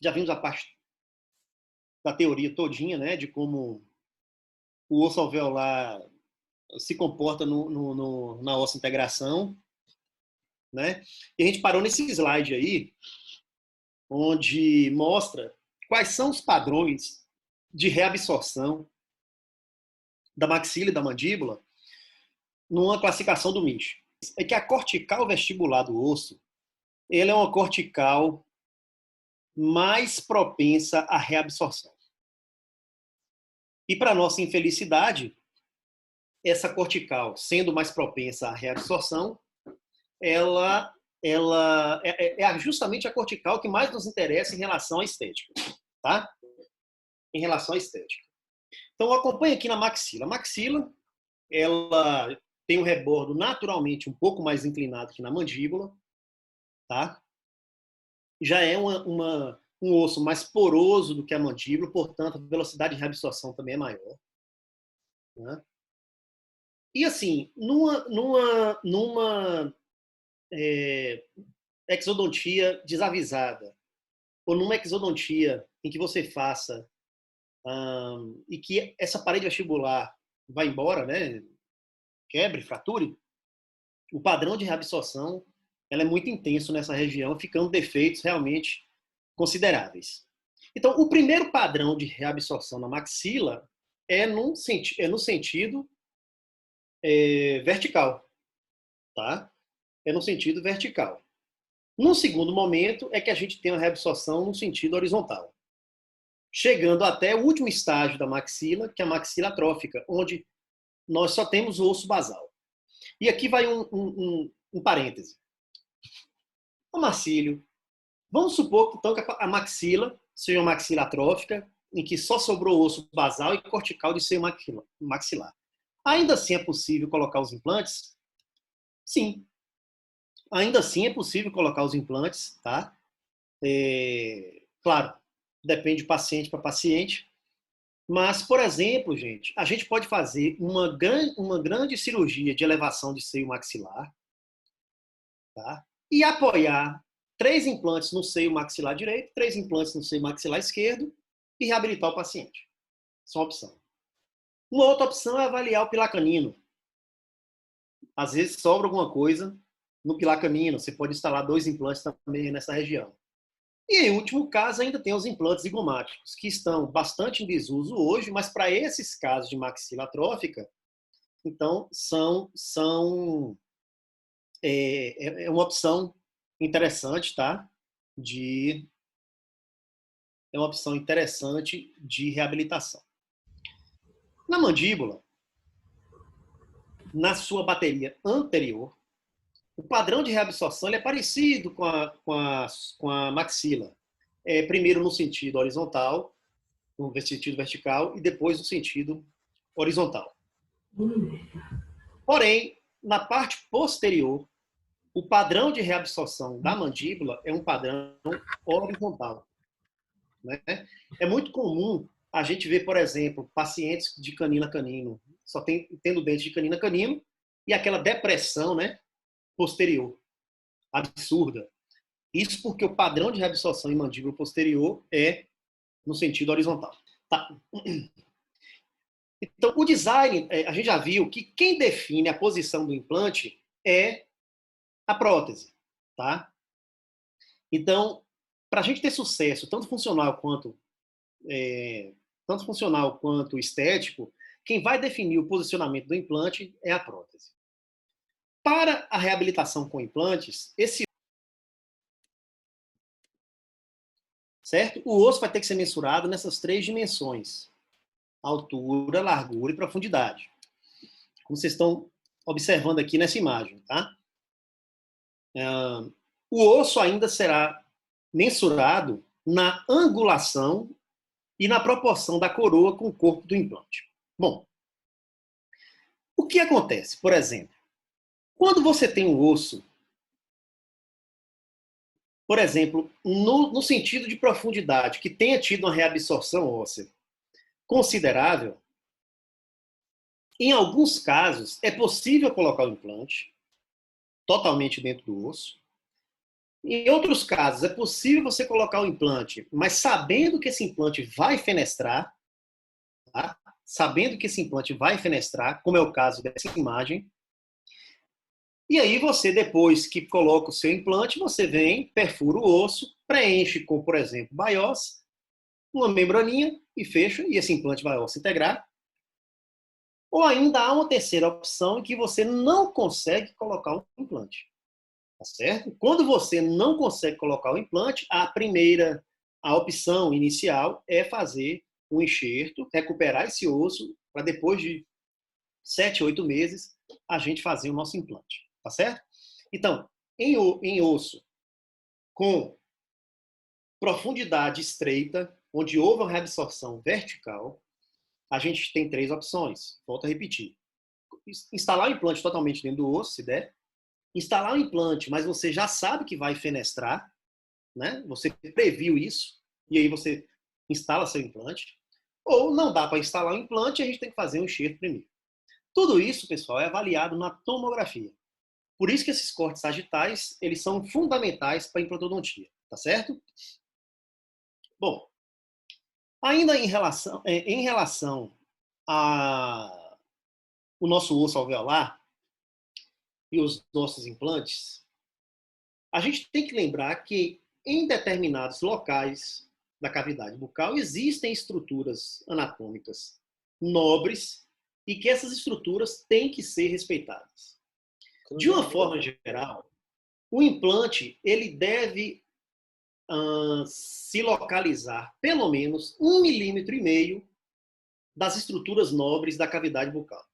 já vimos a parte da teoria todinha, né, de como o osso alveolar se comporta na ossa integração, né? E a gente parou nesse slide aí, onde mostra quais são os padrões de reabsorção da maxila e da mandíbula numa classificação do Minch. É que a cortical vestibular do osso, ela é uma cortical mais propensa à reabsorção. E para nossa infelicidade, essa cortical, sendo mais propensa à reabsorção, ela é justamente a cortical que mais nos interessa em relação à estética, tá? Em relação à estética. Então, acompanhe aqui na maxila. A maxila, ela tem um rebordo naturalmente um pouco mais inclinado que na mandíbula, tá? Já é um osso mais poroso do que a mandíbula, portanto, a velocidade de reabsorção também é maior, né? E assim, numa exodontia desavisada, ou numa exodontia em que você faça e que essa parede vestibular vá embora, né, quebre, frature, o padrão de reabsorção ela é muito intenso nessa região, ficando defeitos realmente consideráveis. Então, o primeiro padrão de reabsorção na maxila é no sentido vertical, tá? É no sentido vertical. No segundo momento é que a gente tem a reabsorção no sentido horizontal, chegando até o último estágio da maxila, que é a maxila atrófica, onde nós só temos o osso basal. E aqui vai um parêntese. O macílio. Vamos supor então, que a maxila seja uma maxila atrófica, em que só sobrou osso basal e cortical de seio maxilar. Ainda assim é possível colocar os implantes? Sim. Ainda assim é possível colocar os implantes, tá? Claro, depende de paciente para paciente. Mas, por exemplo, gente, a gente pode fazer uma grande cirurgia de elevação de seio maxilar, tá? E apoiar 3 implantes no seio maxilar direito, 3 implantes no seio maxilar esquerdo e reabilitar o paciente. Isso é uma opção. Uma outra opção é avaliar o pilar canino. Às vezes sobra alguma coisa no pilar canino, você pode instalar 2 implantes também nessa região. E em último caso, ainda tem os implantes zigomáticos, que estão bastante em desuso hoje, mas para esses casos de maxila atrófica, então é uma opção interessante, tá? É uma opção interessante de reabilitação. Na mandíbula, na sua bateria anterior, o padrão de reabsorção é parecido com a maxila. Primeiro no sentido horizontal, no sentido vertical, e depois no sentido horizontal. Porém, na parte posterior, o padrão de reabsorção da mandíbula é um padrão horizontal, né? É muito comum a gente ver, por exemplo, pacientes de canino a canino, só tendo dente de canino a canino, e aquela depressão, né, posterior, absurda. Isso porque o padrão de reabsorção em mandíbula posterior é no sentido horizontal. Tá. Então, o design, a gente já viu que quem define a posição do implante é a prótese, tá? Então, para a gente ter sucesso, tanto funcional quanto estético, quem vai definir o posicionamento do implante é a prótese. Para a reabilitação com implantes, certo? O osso vai ter que ser mensurado nessas 3 dimensões: altura, largura e profundidade. Como vocês estão observando aqui nessa imagem, tá? O osso ainda será mensurado na angulação e na proporção da coroa com o corpo do implante. Bom, o que acontece, por exemplo, quando você tem um osso, por exemplo, no sentido de profundidade, que tenha tido uma reabsorção óssea considerável, em alguns casos é possível colocar o implante totalmente dentro do osso, Em outros casos, é possível você colocar o implante, mas sabendo que esse implante vai fenestrar, tá? Sabendo que esse implante vai fenestrar, como é o caso dessa imagem. E aí você, depois que coloca o seu implante, você vem, perfura o osso, preenche com, por exemplo, biópsia, uma membraninha e fecha, e esse implante vai ao se integrar. Ou ainda há uma terceira opção em que você não consegue colocar um implante. Tá certo? Quando você não consegue colocar o implante, a opção inicial é fazer um enxerto, recuperar esse osso, para depois de 7, 8 meses, a gente fazer o nosso implante. Tá certo? Então, em osso com profundidade estreita, onde houve uma reabsorção vertical, a gente tem 3 opções. Volto a repetir. Instalar o implante totalmente dentro do osso, se der. Instalar o implante, mas você já sabe que vai fenestrar, né? Você previu isso, e aí você instala seu implante. Ou não dá para instalar o implante, a gente tem que fazer um enxerto primeiro. Tudo isso, pessoal, é avaliado na tomografia. Por isso que esses cortes sagitais, eles são fundamentais para a implantodontia, tá certo? Bom, ainda em relação a o nosso osso alveolar e os nossos implantes, a gente tem que lembrar que em determinados locais da cavidade bucal existem estruturas anatômicas nobres e que essas estruturas têm que ser respeitadas. De uma forma geral, o implante ele deve se localizar pelo menos 1,5 mm das estruturas nobres da cavidade bucal.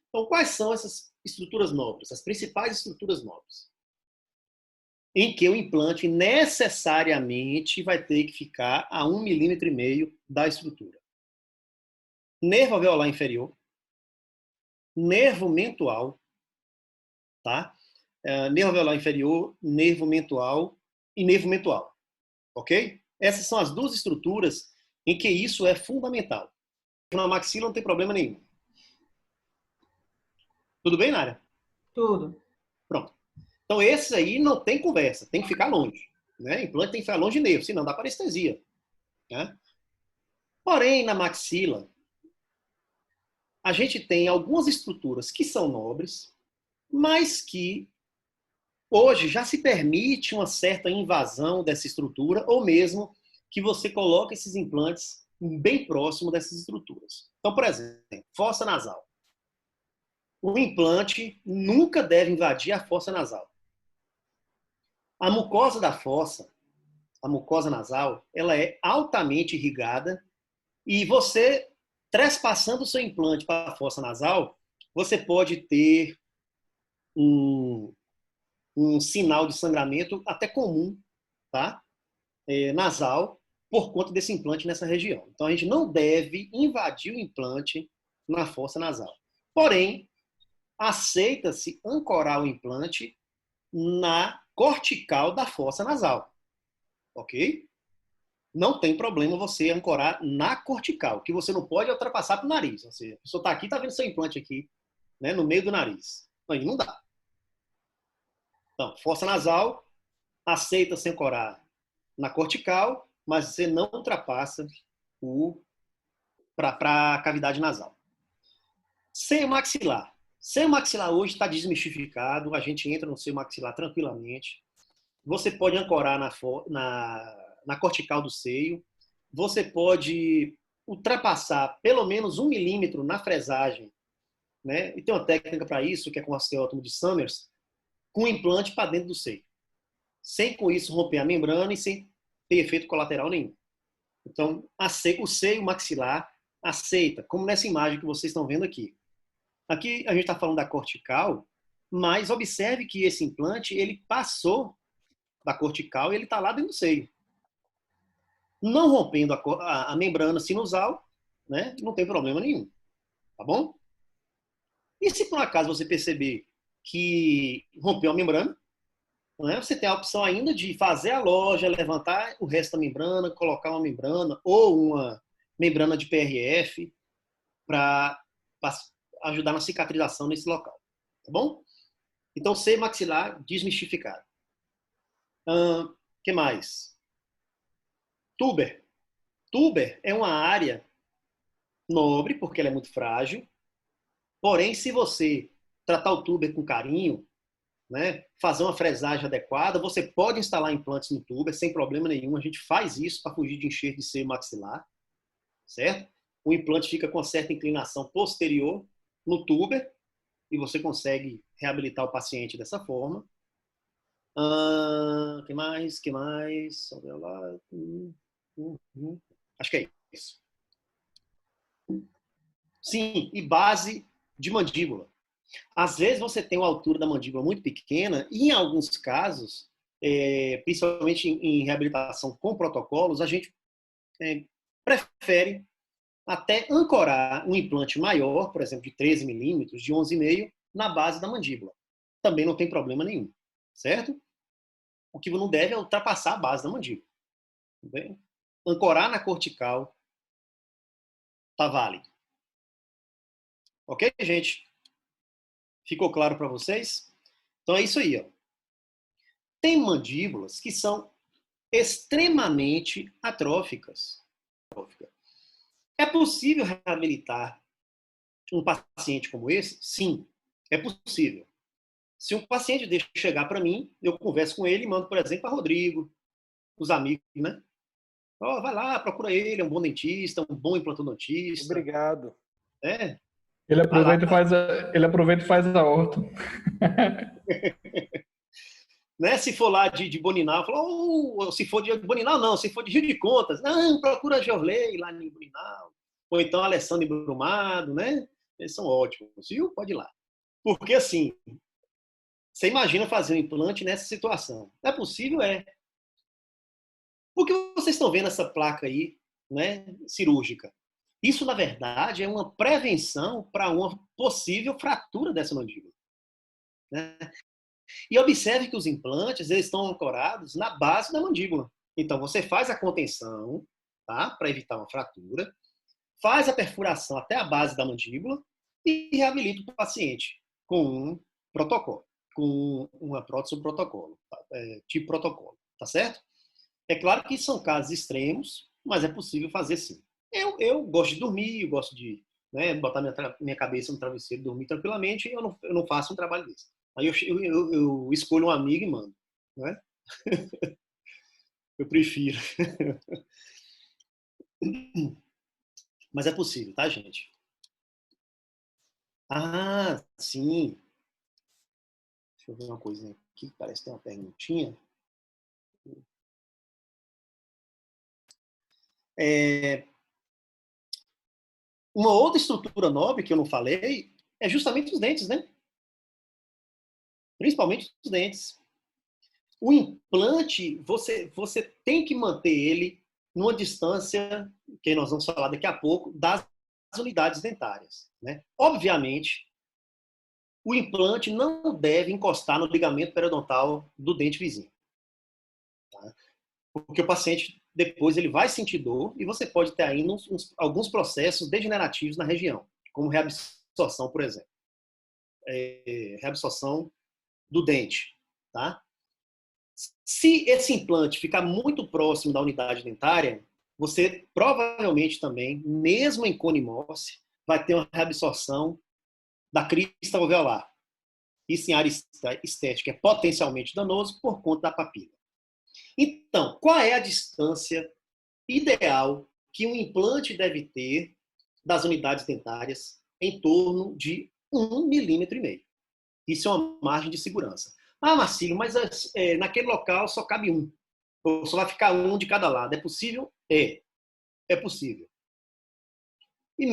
Então, quais são essas estruturas nobres? As principais estruturas nobres? Em que o implante necessariamente vai ter que ficar a 1,5 mm da estrutura. Nervo alveolar inferior, nervo mentual, tá? Nervo alveolar inferior, nervo mentual e nervo mentual, ok? Essas são as duas estruturas em que isso é fundamental. Na maxila não tem problema nenhum. Tudo bem, Nária? Tudo. Pronto. Então, esses aí não tem conversa, tem que ficar longe. Né? Implante tem que ficar longe de nervo, senão dá parestesia. Né? Porém, na maxila, a gente tem algumas estruturas que são nobres, mas que hoje já se permite uma certa invasão dessa estrutura, ou mesmo que você coloque esses implantes bem próximo dessas estruturas. Então, por exemplo, fossa nasal. O implante nunca deve invadir a fossa nasal. A mucosa da fossa, a mucosa nasal, ela é altamente irrigada e você, trespassando o seu implante para a fossa nasal, você pode ter um sinal de sangramento até comum, tá? Nasal, por conta desse implante nessa região. Então, a gente não deve invadir o implante na fossa nasal. Porém, aceita-se ancorar o implante na cortical da fossa nasal, ok? Não tem problema você ancorar na cortical, que você não pode ultrapassar para o nariz. Ou seja, a pessoa está aqui, está vendo seu implante aqui, né, no meio do nariz. Aí não dá. Então, fossa nasal, aceita-se ancorar na cortical, mas você não ultrapassa para a cavidade nasal. Seio maxilar. Seio maxilar hoje está desmistificado, a gente entra no seio maxilar tranquilamente. Você pode ancorar na cortical do seio, você pode ultrapassar pelo menos 1 mm na fresagem, né? E tem uma técnica para isso, que é com o osteótomo de Summers, com um implante para dentro do seio, sem com isso romper a membrana e sem ter efeito colateral nenhum. Então, o seio maxilar aceita, como nessa imagem que vocês estão vendo aqui. Aqui a gente está falando da cortical, mas observe que esse implante ele passou da cortical e ele está lá dentro do seio. Não rompendo a membrana sinusal, né? Não tem problema nenhum. Tá bom? E se por acaso você perceber que rompeu a membrana, né, você tem a opção ainda de fazer a loja, levantar o resto da membrana, colocar uma membrana ou uma membrana de PRF para ajudar na cicatrização nesse local. Tá bom? Então, seio maxilar desmistificado. Que mais? Tuber. Tuber é uma área nobre, porque ela é muito frágil. Porém, se você tratar o tuber com carinho, né, fazer uma fresagem adequada, você pode instalar implantes no tuber sem problema nenhum. A gente faz isso para fugir de enxerto de seio maxilar, certo? O implante fica com certa inclinação posterior no tuber e você consegue reabilitar o paciente dessa forma. Que mais? Que mais? Acho que é isso. Sim, e base de mandíbula. Às vezes você tem uma altura da mandíbula muito pequena e, em alguns casos, principalmente em reabilitação com protocolos, a gente prefere até ancorar um implante maior, por exemplo, de 13 milímetros, de 11,5, na base da mandíbula. Também não tem problema nenhum, certo? O que não deve é ultrapassar a base da mandíbula. Tá bem? Ancorar na cortical tá válido. Ok, gente? Ficou claro para vocês? Então é isso aí, ó. Tem mandíbulas que são extremamente atróficas. É possível reabilitar um paciente como esse? Sim, é possível. Se um paciente deixa chegar para mim, eu converso com ele e mando, por exemplo, para Rodrigo, os amigos, né? Oh, vai lá, procura ele, é um bom dentista, um bom implantodontista. Obrigado. É, Ele vai lá. ele aproveita e faz a orto. Né? Se for lá de Boninal, fala, se for de Boninal, não, se for de Rio de Contas, não, procura Jorley lá em Boninal, ou então Alessandro em Brumado, né? Eles são ótimos, viu? Pode ir lá. Porque assim, você imagina fazer um implante nessa situação. É possível? É. Porque vocês estão vendo essa placa aí, né, cirúrgica. Isso, na verdade, é uma prevenção para uma possível fratura dessa mandíbula. Né? E observe que os implantes eles estão ancorados na base da mandíbula. Então, você faz a contenção, tá, para evitar uma fratura, faz a perfuração até a base da mandíbula e reabilita o paciente com um protocolo, com uma prótese ou protocolo, tá? Tipo protocolo, tá certo? É claro que são casos extremos, mas é possível fazer sim. Eu gosto de dormir, eu gosto de, né, botar minha cabeça no travesseiro, dormir tranquilamente, e eu não faço um trabalho desse. Aí eu escolho um amigo e mando. Né? Eu prefiro. Mas é possível, tá, gente? Ah, sim. Deixa eu ver uma coisinha aqui, parece que tem uma perguntinha. Uma outra estrutura nobre que eu não falei é justamente os dentes, né? Principalmente os dentes. O implante, você tem que manter ele numa distância, que nós vamos falar daqui a pouco, das unidades dentárias. Né? Obviamente, o implante não deve encostar no ligamento periodontal do dente vizinho. Tá? Porque o paciente, depois, ele vai sentir dor e você pode ter ainda alguns processos degenerativos na região, como reabsorção, por exemplo. Reabsorção do dente. Tá? Se esse implante ficar muito próximo da unidade dentária, você provavelmente também, mesmo em conimorse, vai ter uma reabsorção da crista alveolar. Isso em área estética é potencialmente danoso por conta da papila. Então, qual é a distância ideal que um implante deve ter das unidades dentárias? Em torno de 1,5 milímetro. Isso é uma margem de segurança. Ah, Marcílio, mas naquele local só cabe um. Ou só vai ficar um de cada lado. É possível? É possível. E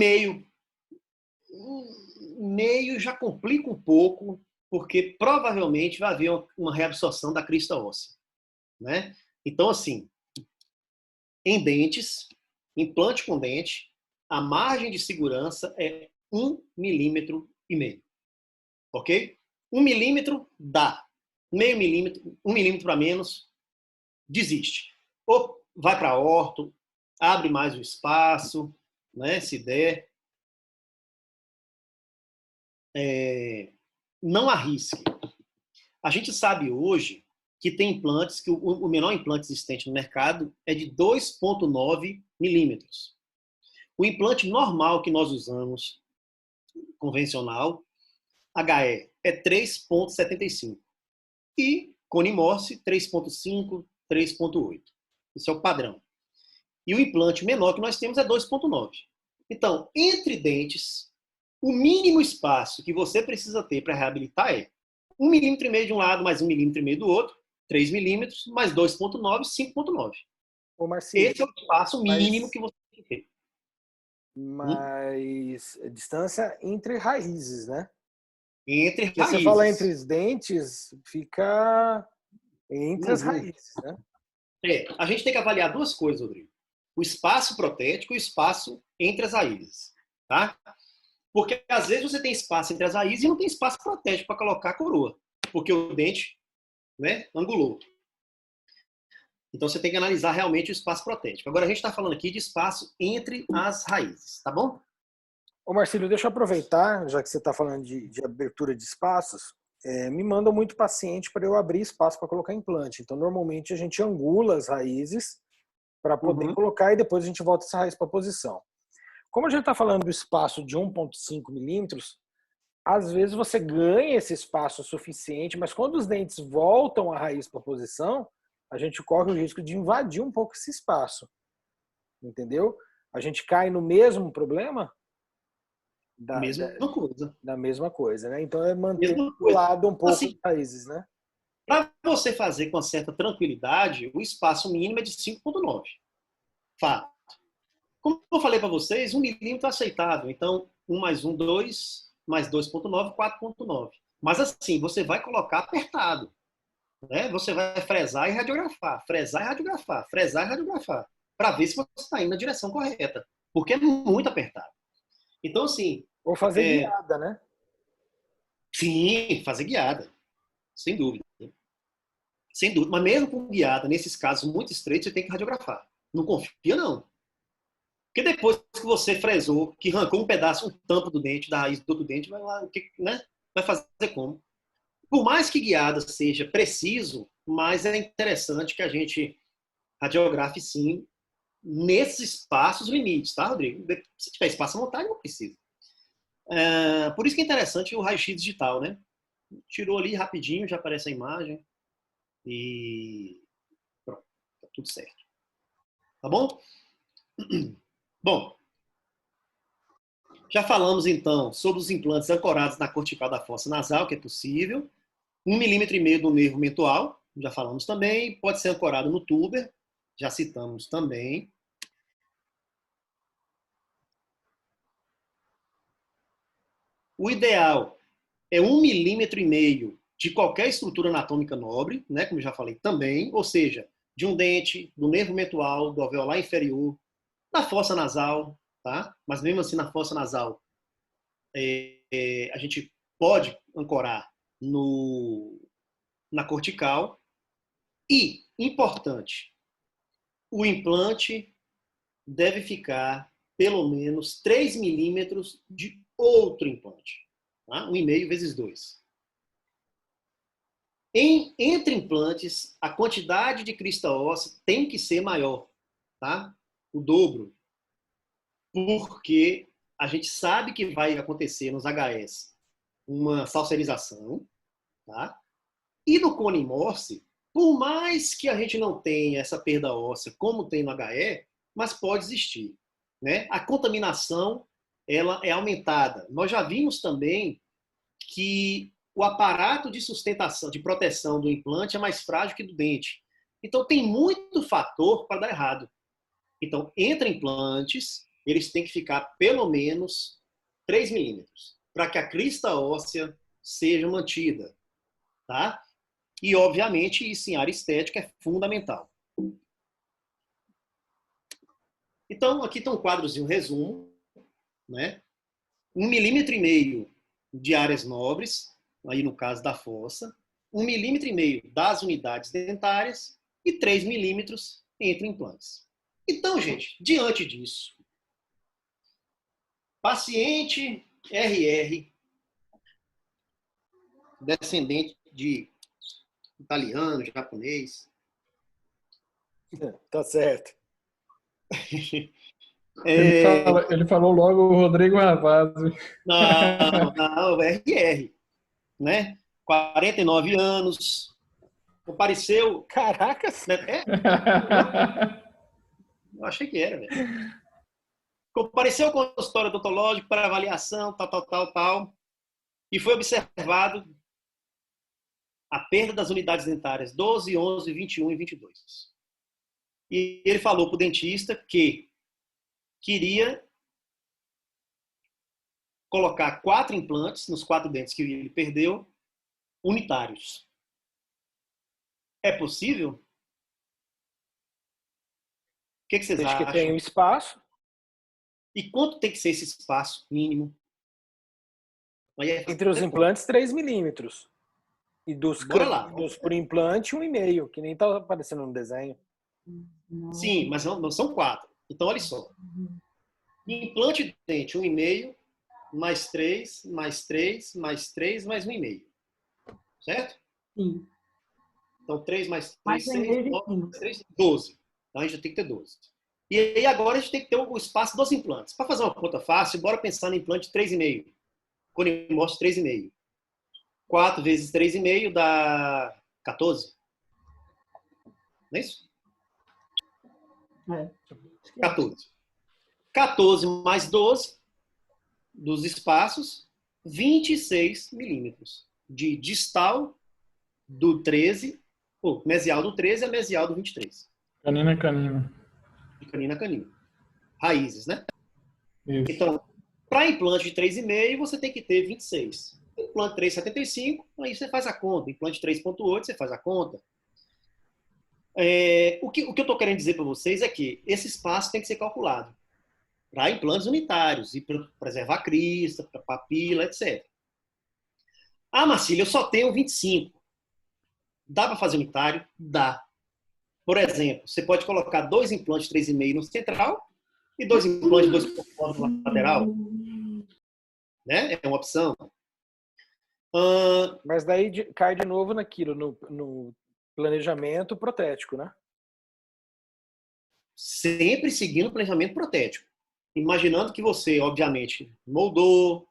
meio já complica um pouco, porque provavelmente vai haver uma reabsorção da crista óssea. Né? Então, assim, em dentes, implante com dente, a margem de segurança é 1,5 milímetros. Ok? 1 milímetro dá. Meio milímetro, 1 milímetro para menos, desiste. Ou vai para orto, abre mais o espaço, né, se der. Não arrisque. A gente sabe hoje que tem implantes, que o menor implante existente no mercado é de 2,9 milímetros. O implante normal que nós usamos, convencional, HE, é 3,75. E Cone Morse, 3,5, 3,8. Esse é o padrão. E o implante menor que nós temos é 2,9. Então, entre dentes, o mínimo espaço que você precisa ter para reabilitar é 1,5 milímetro de um lado, mais 1,5 milímetro do outro, 3 milímetros, mais 2,9, 5,9. Ô, Marcílio, Esse é o espaço mínimo que você tem que ter. Mas distância entre raízes, né? Entre Porque raízes. você fala entre os dentes, fica entre as raízes, né? A gente tem que avaliar duas coisas, Rodrigo. O espaço protético e o espaço entre as raízes. Tá? Porque às vezes você tem espaço entre as raízes e não tem espaço protético para colocar a coroa. Porque o dente, né, angulou. Então você tem que analisar realmente o espaço protético. Agora a gente está falando aqui de espaço entre as raízes, tá bom? Ô Marcílio, deixa eu aproveitar, já que você está falando de abertura de espaços, me mandam muito paciente para eu abrir espaço para colocar implante. Então, normalmente a gente angula as raízes para poder colocar e depois a gente volta essa raiz para a posição. Como a gente está falando do espaço de 1,5 milímetros, às vezes você ganha esse espaço suficiente, mas quando os dentes voltam a raiz para a posição, a gente corre o risco de invadir um pouco esse espaço. Entendeu? A gente cai no mesmo problema da mesma coisa, né? Então é manter do lado um pouco assim, as raízes, né? Para você fazer com certa tranquilidade, o espaço mínimo é de 5,9. Fato. Como eu falei para vocês, 1 milímetro é aceitável. Então, 1 mais 1, 2, mais 2,9, 4,9. Mas assim, você vai colocar apertado. Né? Você vai fresar e radiografar, fresar e radiografar, fresar e radiografar, para ver se você está indo na direção correta. Porque é muito apertado. Então, assim... Ou fazer guiada, né? Sim, fazer guiada. Sem dúvida. Sem dúvida. Mas mesmo com guiada, nesses casos muito estreitos, você tem que radiografar. Não confia, não. Porque depois que você fresou, que arrancou um pedaço, um tampo do dente, da raiz do outro dente, vai lá, né? Vai fazer como? Por mais que guiada seja preciso, mas é interessante que a gente radiografe sim nesses espaços limites, tá, Rodrigo? Se tiver espaço à vontade, não precisa. Por isso que é interessante o raio-x digital, né? Tirou ali rapidinho, já aparece a imagem e pronto, tá tudo certo. Tá bom? Bom, já falamos então sobre os implantes ancorados na cortical da fossa nasal, que é possível. 1,5 milímetro do nervo mentual, já falamos também. Pode ser ancorado no tuber, já citamos também. O ideal é 1,5 milímetro de qualquer estrutura anatômica nobre, né, como já falei também, ou seja, de um dente, do nervo mentual, do alveolar inferior, da fossa nasal, tá? Mas mesmo assim na fossa nasal a gente pode ancorar na cortical. E, importante, o implante deve ficar pelo menos 3 milímetros de outro implante. Tá? 1,5 vezes 2. Entre implantes, a quantidade de crista óssea tem que ser maior. Tá? O dobro. Porque a gente sabe que vai acontecer nos HS uma salsarização. Tá? E no cone Morse, por mais que a gente não tenha essa perda óssea como tem no HE, mas pode existir. Né? A contaminação ela é aumentada. Nós já vimos também que o aparato de sustentação, de proteção do implante é mais frágil que do dente. Então tem muito fator para dar errado. Então, entre implantes, eles têm que ficar pelo menos 3 milímetros para que a crista óssea seja mantida. Tá? E, obviamente, isso em área estética é fundamental. Então, aqui está um quadrozinho resumo, né? 1,5 milímetro de áreas nobres, aí no caso da fossa, 1,5 milímetro das unidades dentárias e 3 milímetros entre implantes. Então, gente, diante disso, paciente RR, descendente de italiano, japonês. Tá certo. Ele falou logo o Rodrigo Ravazzi. Não, RR, né? 49 anos, compareceu. Caracas! Né? Eu achei que era, velho. Compareceu com a história odontológica para avaliação, tal, e foi observado a perda das unidades dentárias 12, 11, 21 e 22. E ele falou para o dentista que queria colocar 4 implantes nos 4 dentes que ele perdeu, unitários. É possível? O que vocês Desde acham? que tenha um espaço. E quanto tem que ser esse espaço mínimo? Entre os implantes, 3 milímetros. E dos caninos por implante, 1,5, que nem está aparecendo no desenho. Sim, mas não são 4. Então, olha só. Implante de dente, 1,5, mais 3, mais 3, mais 3, mais 1,5. Certo? Sim. Então, 3 mais 3, Mais 6, 9, mais 3, 12. Então, a gente tem que ter 12. E aí, agora, a gente tem que ter o espaço dos implantes. Para fazer uma conta fácil, bora pensar no implante de 3,5. Conimorte 3,5. 4 vezes 3,5 dá 14. Não é isso? É. 14. 14 mais 12 dos espaços, 26 milímetros. De distal do 13, mesial do 13 a mesial do 23. Canino é canino. De canino a canino. Raízes, né? Isso. Então, para implante de 3,5, você tem que ter 26. Implante 3,75, aí você faz a conta. Implante 3,8, você faz a conta. O que eu estou querendo dizer para vocês é que esse espaço tem que ser calculado para implantes unitários e para preservar a crista, para papila, etc. Ah, Marcílio, eu só tenho 25. Dá para fazer unitário? Dá. Por exemplo, você pode colocar 2 implantes 3,5 no central e 2 implantes 2,4 no lateral. Né? É uma opção. Mas daí cai de novo naquilo, no planejamento protético, né? Sempre seguindo o planejamento protético. Imaginando que você, obviamente, moldou,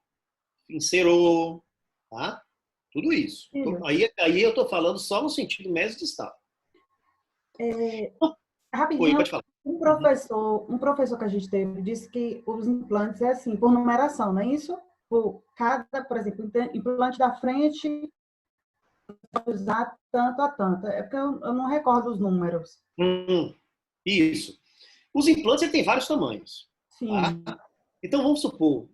encerou, tá? Tudo isso. Aí eu estou falando só no sentido mesodistal. Rapidinho, Pode falar. um professor que a gente teve disse que os implantes é assim, por numeração, não é isso? Por exemplo, implante da frente, usar tanto a tanto. É porque eu não recordo os números. Isso. Os implantes têm vários tamanhos. Sim. Tá? Então, vamos supor,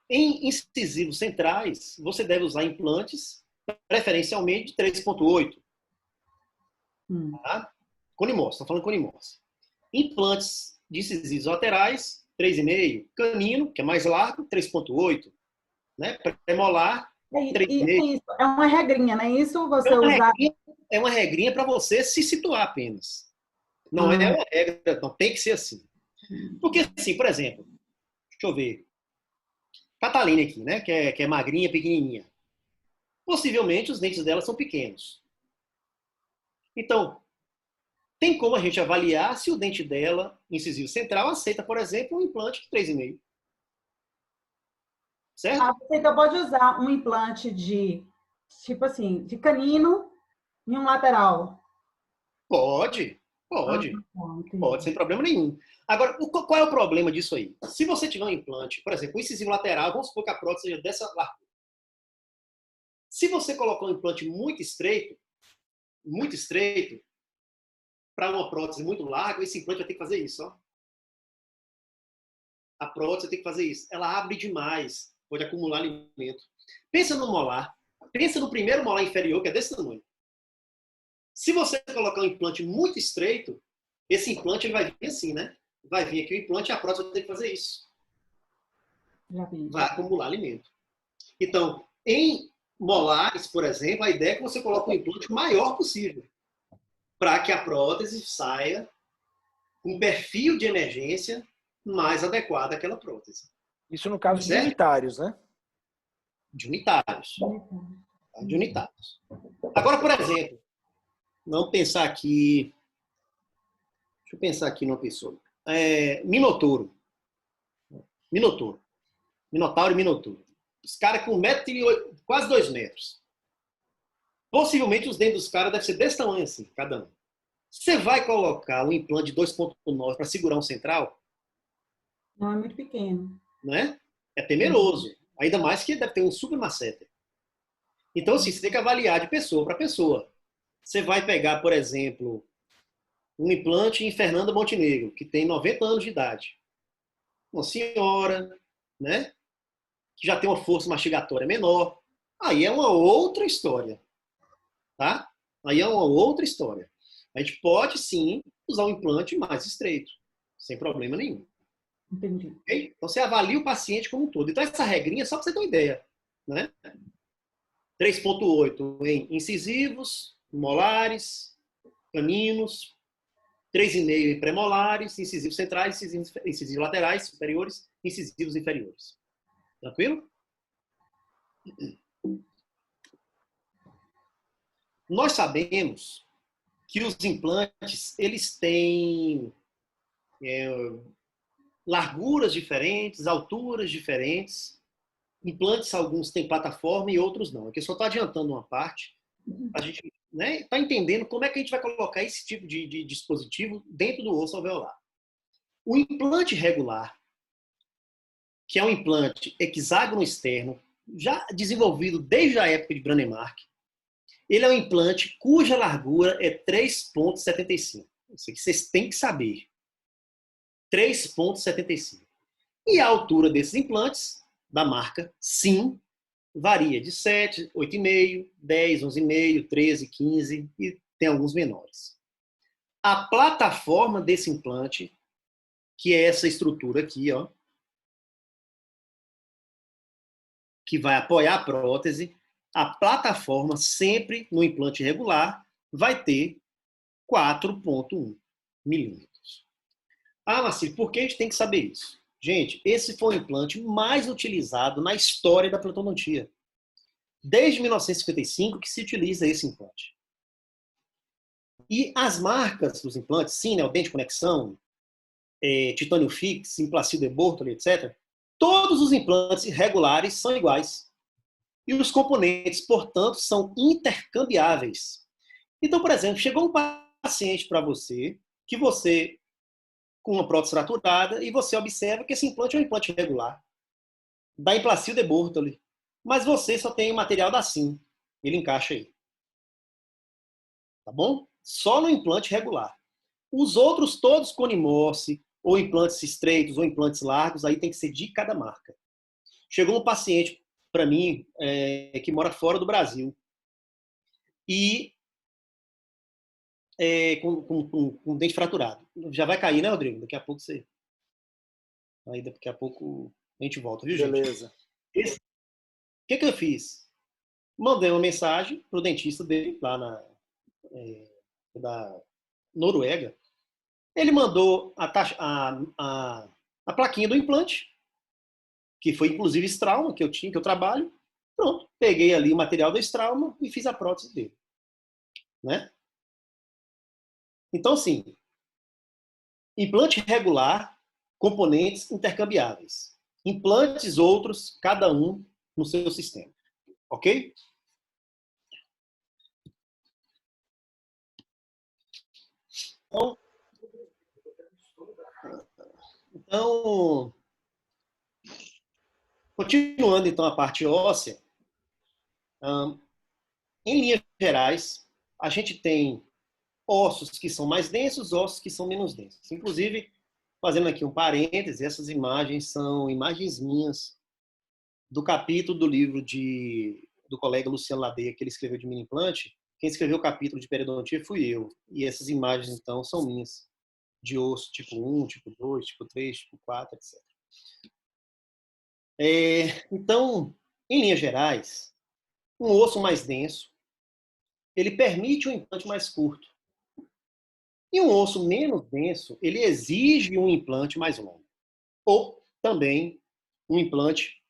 em incisivos centrais, você deve usar implantes, preferencialmente de 3,8. Tá? Conimorse, estou falando conimorse. Implantes de incisivos laterais, 3,5. Canino, que é mais largo, 3,8. Né? Premolar, 3,5. É uma regrinha, não é isso? Você usar... É uma regrinha para você se situar apenas. Não é uma regra, não tem que ser assim. Porque, assim, por exemplo, deixa eu ver. Catalina aqui, né? Que é magrinha, pequenininha. Possivelmente os dentes dela são pequenos. Então, tem como a gente avaliar se o dente dela, incisivo central, aceita, por exemplo, um implante de 3,5. Certo? Você então pode usar um implante de, tipo assim, de canino e um lateral. Pode, sem problema nenhum. Agora, qual é o problema disso aí? Se você tiver um implante, por exemplo, um incisivo lateral, vamos supor que a prótese seja dessa largura. Se você colocar um implante muito estreito, para uma prótese muito larga, esse implante vai ter que fazer isso. Ó. A prótese tem que fazer isso. Ela abre demais, pode acumular alimento. Pensa no molar. Pensa no primeiro molar inferior, que é desse tamanho. Se você colocar um implante muito estreito, esse implante ele vai vir assim, né? Vai vir aqui o implante e a prótese vai ter que fazer isso. Vai acumular alimento. Então, em molares, por exemplo, a ideia é que você coloque um implante o maior possível para que a prótese saia com um perfil de emergência mais adequado àquela prótese. Isso no caso de unitários, né? De unitários. tá? De unitários. Agora, por exemplo, vamos pensar aqui. Deixa eu pensar aqui numa pessoa. Minotouro. Minotauro e Minotouro. Os caras com 1,8 m, quase 2 metros. Possivelmente os dentes dos caras devem ser desse tamanho assim, cada um. Você vai colocar um implante de 2,9 para segurar um central? Não, é muito pequeno. Né? É temeroso. Ainda mais que deve ter um super masseter. Então, assim, você tem que avaliar de pessoa para pessoa. Você vai pegar, por exemplo, um implante em Fernanda Montenegro, que tem 90 anos de idade. Uma senhora, né? Que já tem uma força mastigatória menor. Aí é uma outra história. Tá? Aí é uma outra história. A gente pode, sim, usar um implante mais estreito, sem problema nenhum. Entendi. Okay? Então, você avalia o paciente como um todo. Então, essa regrinha, só para você ter uma ideia. Né? 3,8 em incisivos, molares, caninos, 3,5 em premolares, incisivos centrais, incisivos laterais, superiores, incisivos inferiores. Tranquilo? Nós sabemos que os implantes, eles têm larguras diferentes, alturas diferentes. Implantes, alguns têm plataforma e outros não. Aqui eu só estou adiantando uma parte. A gente está entendendo como é que a gente vai colocar esse tipo de dispositivo dentro do osso alveolar. O implante regular, que é um implante hexágono externo, já desenvolvido desde a época de Brandemark, ele é um implante cuja largura é 3,75. Isso aqui vocês têm que saber. 3,75. E a altura desses implantes, da marca, sim, varia de 7, 8,5, 10, 11,5, 13, 15 e tem alguns menores. A plataforma desse implante, que é essa estrutura aqui, ó, que vai apoiar a prótese, a plataforma sempre no implante regular vai ter 4,1 milímetros. Ah, Marcelo, por que a gente tem que saber isso? Gente, esse foi o implante mais utilizado na história da pleonodontia. Desde 1955 que se utiliza esse implante. E as marcas dos implantes, sim, né, o dente de conexão, titânio fix, Implacil de Bortoli, etc., todos os implantes regulares são iguais. E os componentes, portanto, são intercambiáveis. Então, por exemplo, chegou um paciente para você, que você, com uma prótese fraturada, e você observa que esse implante é um implante regular, da Implacil de Bortoli, mas você só tem o material da Sim. Ele encaixa aí. Tá bom? Só no implante regular. Os outros, todos conimorse, ou implantes estreitos, ou implantes largos, aí tem que ser de cada marca. Chegou um paciente para mim, que mora fora do Brasil, e com dente fraturado. Já vai cair, né, Rodrigo? Daqui a pouco você... Aí daqui a pouco a gente volta, viu, gente? Beleza. O que eu fiz? Mandei uma mensagem pro dentista dele, lá da Noruega. Ele mandou a plaquinha do implante, que foi inclusive Strauma, que eu trabalho. Pronto, peguei ali o material da Strauma e fiz a prótese dele. Né? Então, assim, implante regular, componentes intercambiáveis. Implantes outros, cada um no seu sistema. Ok? Então, continuando então a parte óssea, em linhas gerais, a gente tem ossos que são mais densos, ossos que são menos densos. Inclusive, fazendo aqui um parêntese, essas imagens são imagens minhas do capítulo do livro do colega Luciano Ladeia, que ele escreveu de mini implante. Quem escreveu o capítulo de periodontia fui eu. E essas imagens, então, são minhas, de osso tipo 1, tipo 2, tipo 3, tipo 4, etc. Então, em linhas gerais, um osso mais denso, ele permite um implante mais curto. E um osso menos denso, ele exige um implante mais longo. Ou também um implante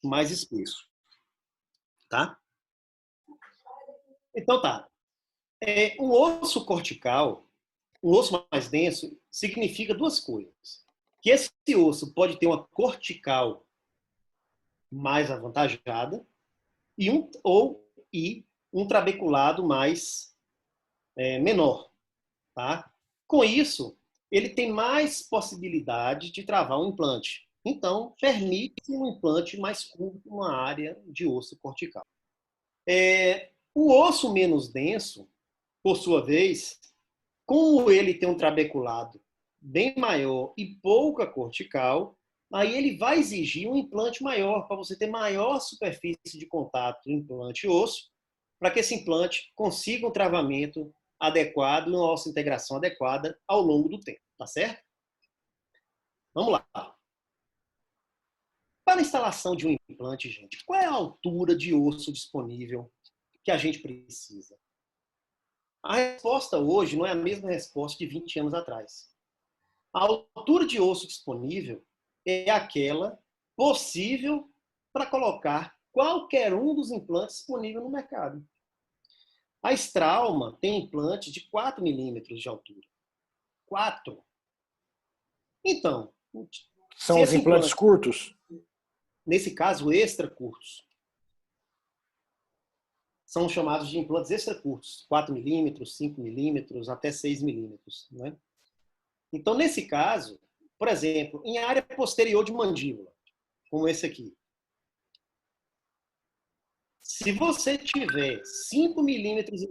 mais espesso. Tá? Então tá. Um osso cortical, um osso mais denso, significa duas coisas. Que esse osso pode ter uma cortical mais avantajada e um trabeculado mais menor. Tá? Com isso, ele tem mais possibilidade de travar um implante. Então, permite um implante mais curto numa área de osso cortical. O osso menos denso, por sua vez, como ele tem um trabeculado bem maior e pouca cortical, aí ele vai exigir um implante maior, para você ter maior superfície de contato implante e osso, para que esse implante consiga um travamento adequado, uma osso-integração adequada ao longo do tempo, tá certo? Vamos lá. Para a instalação de um implante, gente, qual é a altura de osso disponível que a gente precisa? A resposta hoje não é a mesma resposta de 20 anos atrás. A altura de osso disponível é aquela possível para colocar qualquer um dos implantes disponíveis no mercado. A Straumann tem implantes de 4 milímetros de altura. 4. Então, são os implantes curtos? Nesse caso, extra curtos. São chamados de implantes extra curtos. 4 milímetros, 5 milímetros, até 6 milímetros. Né? Então, nesse caso, por exemplo, em área posterior de mandíbula, como esse aqui, se você tiver 5,5 milímetros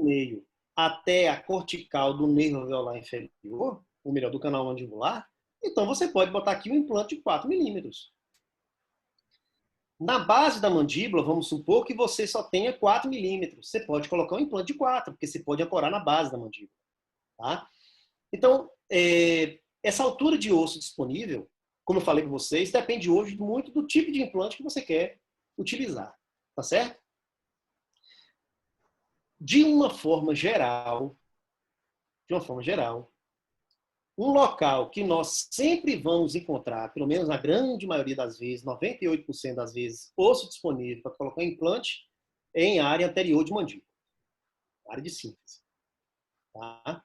até a cortical do nervo alveolar inferior, ou melhor, do canal mandibular, então você pode botar aqui um implante de 4 milímetros. Na base da mandíbula, vamos supor que você só tenha 4 milímetros. Você pode colocar um implante de 4, porque você pode ancorar na base da mandíbula. Tá? Então, essa altura de osso disponível, como eu falei para vocês, depende hoje muito do tipo de implante que você quer utilizar. Tá certo? De uma forma geral, um local que nós sempre vamos encontrar, pelo menos na grande maioria das vezes, 98% das vezes, osso disponível para colocar implante, é em área anterior de mandíbula, área de síntese. Tá?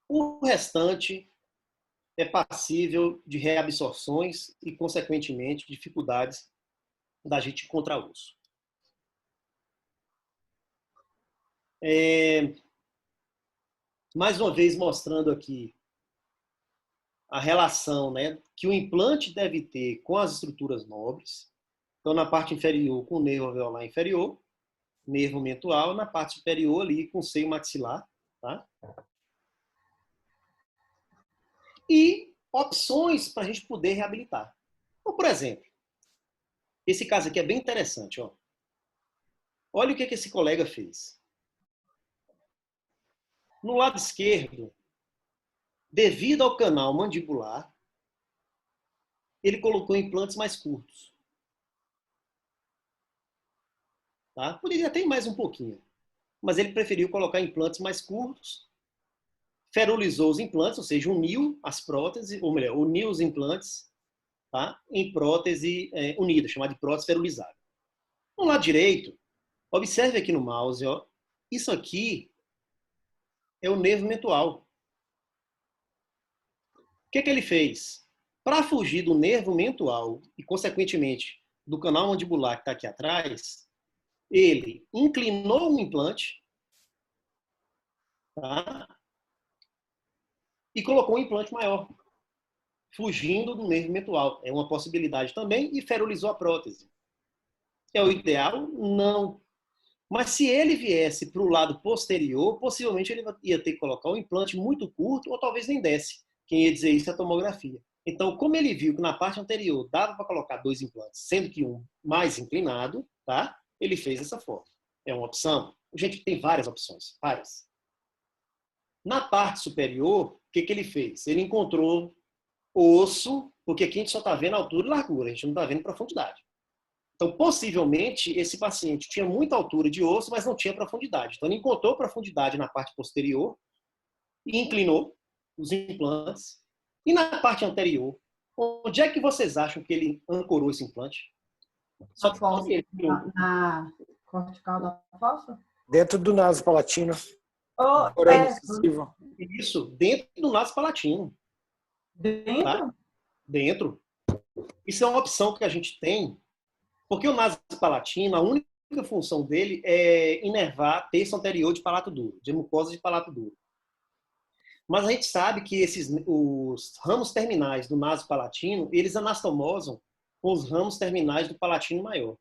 O restante é passível de reabsorções e, consequentemente, dificuldades da gente encontrar osso. Mais uma vez mostrando aqui a relação, né, que o implante deve ter com as estruturas nobres. Então, na parte inferior, com o nervo alveolar inferior, nervo mentual, na parte superior ali, com o seio maxilar. Tá? E opções para a gente poder reabilitar. Então, por exemplo, esse caso aqui é bem interessante. Ó. Olha o que esse colega fez. No lado esquerdo, devido ao canal mandibular, ele colocou implantes mais curtos. Tá? Poderia ter mais um pouquinho, mas ele preferiu colocar implantes mais curtos, ferulizou os implantes, ou seja, uniu as próteses, ou melhor, uniu os implantes, tá? Em prótese unida, chamada de prótese ferulizada. No lado direito, observe aqui no mouse, ó, isso aqui é o nervo mentual. O que ele fez? Para fugir do nervo mentual e, consequentemente, do canal mandibular que está aqui atrás, ele inclinou o implante, tá? E colocou um implante maior, fugindo do nervo mentual. É uma possibilidade também, e ferulizou a prótese. É o ideal? Não. Mas se ele viesse para o lado posterior, possivelmente ele ia ter que colocar um implante muito curto, ou talvez nem desse. Quem ia dizer isso é a tomografia. Então, como ele viu que na parte anterior dava para colocar 2 implantes, sendo que um mais inclinado, tá? Ele fez dessa forma. É uma opção? Gente, tem várias opções. Várias. Na parte superior, o que ele fez? Ele encontrou osso, porque aqui a gente só está vendo a altura e largura, a gente não está vendo profundidade. Então, possivelmente, esse paciente tinha muita altura de osso, mas não tinha profundidade. Então, ele encontrou profundidade na parte posterior e inclinou os implantes. E na parte anterior, onde é que vocês acham que ele ancorou esse implante? Só na cortical da fossa? Dentro do naso palatino. Oh, Fora incisivo. Isso, dentro do naso palatino. dentro? Tá? Dentro. Isso é uma opção que a gente tem, porque o naso palatino, a única função dele é inervar terço anterior de palato duro, de mucosa de palato duro. Mas a gente sabe que os ramos terminais do naso palatino, eles anastomosam com os ramos terminais do palatino maior.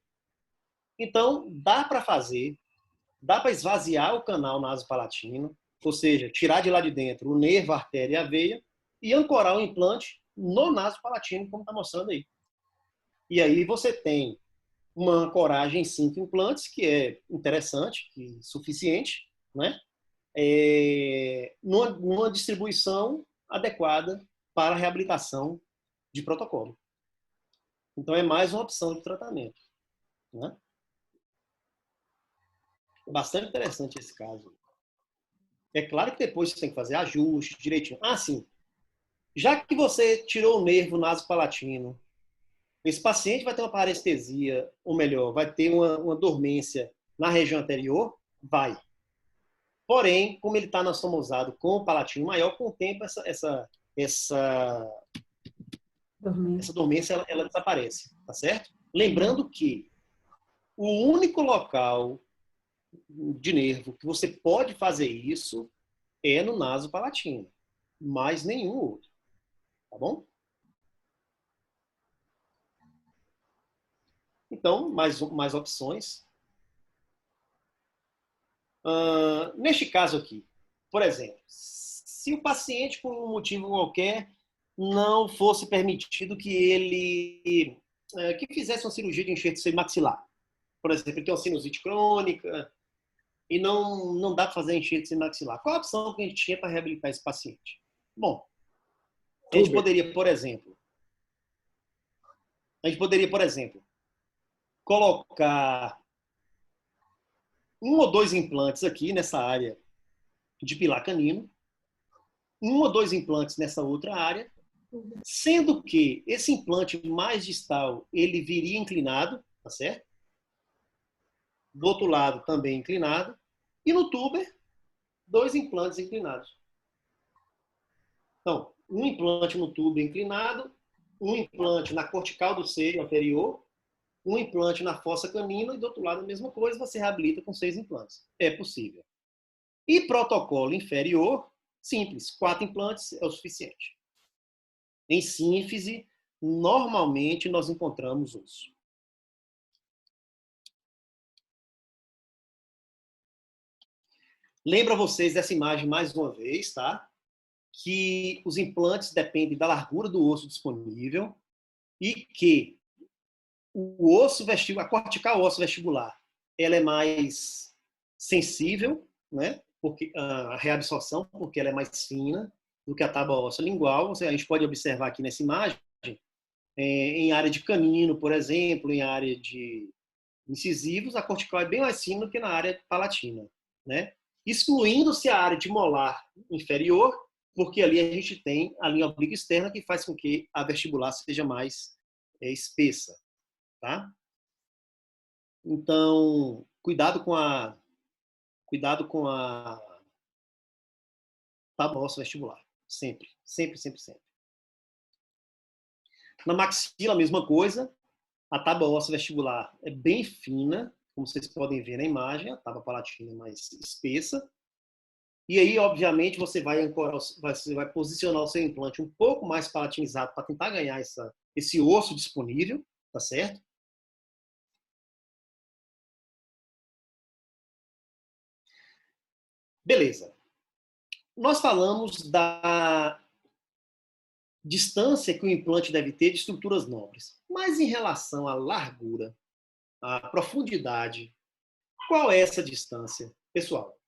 Então, dá para esvaziar o canal nasopalatino, ou seja, tirar de lá de dentro o nervo, a artéria e a veia, e ancorar o implante no nasopalatino, como está mostrando aí. E aí você tem uma ancoragem em 5 implantes, que é interessante, que é suficiente, né? Numa distribuição adequada para a reabilitação de protocolo. Então, é mais uma opção de tratamento, né? Bastante interessante esse caso. É claro que depois você tem que fazer ajuste direitinho. Ah, sim. Já que você tirou o nervo nasopalatino, esse paciente vai ter uma parestesia, ou melhor, vai ter uma dormência na região anterior? Vai. Porém, como ele está anastomosado com o palatino maior, com o tempo essa dormência ela desaparece, tá certo? Lembrando que o único local de nervo que você pode fazer isso é no naso palatino, mais nenhum outro, tá bom? Então, mais opções. Neste caso aqui, por exemplo, se o paciente, por um motivo qualquer, não fosse permitido que ele que fizesse uma cirurgia de enxerto de seio maxilar, por exemplo, ele tem uma sinusite crônica e não dá para fazer enxerto de seio maxilar, qual a opção que a gente tinha para reabilitar esse paciente? Bom, a gente poderia, por exemplo, colocar 1 ou 2 implantes aqui nessa área de pilar canino, 1 ou 2 implantes nessa outra área, sendo que esse implante mais distal, ele viria inclinado, tá certo? Do outro lado também inclinado, e no tuber, 2 implantes inclinados. Então, um implante no tuber inclinado, um implante na cortical do seio anterior, um implante na fossa canina e do outro lado a mesma coisa, você reabilita com 6 implantes. É possível. E protocolo inferior, simples, 4 implantes é o suficiente. Em sínfise, normalmente nós encontramos osso. Lembra vocês dessa imagem mais uma vez, tá? Que os implantes dependem da largura do osso disponível e que o osso vestibular, a cortical osso vestibular, ela é mais sensível, né? Porque a reabsorção, porque ela é mais fina do que a tábua óssea lingual. A gente pode observar aqui nessa imagem, em área de canino, por exemplo, em área de incisivos, a cortical é bem mais fina do que na área palatina, né? Excluindo-se a área de molar inferior, porque ali a gente tem a linha oblíqua externa que faz com que a vestibular seja mais espessa, tá? Então, cuidado com a tábua óssea vestibular, sempre, sempre, sempre, sempre. Na maxila, a mesma coisa, a tábua óssea vestibular é bem fina, como vocês podem ver na imagem, a tábua palatina é mais espessa. E aí, obviamente, você vai posicionar o seu implante um pouco mais palatinizado para tentar ganhar esse osso disponível, tá certo? Beleza. Nós falamos da distância que o implante deve ter de estruturas nobres. Mas em relação à largura, à profundidade, qual é essa distância? Pessoal,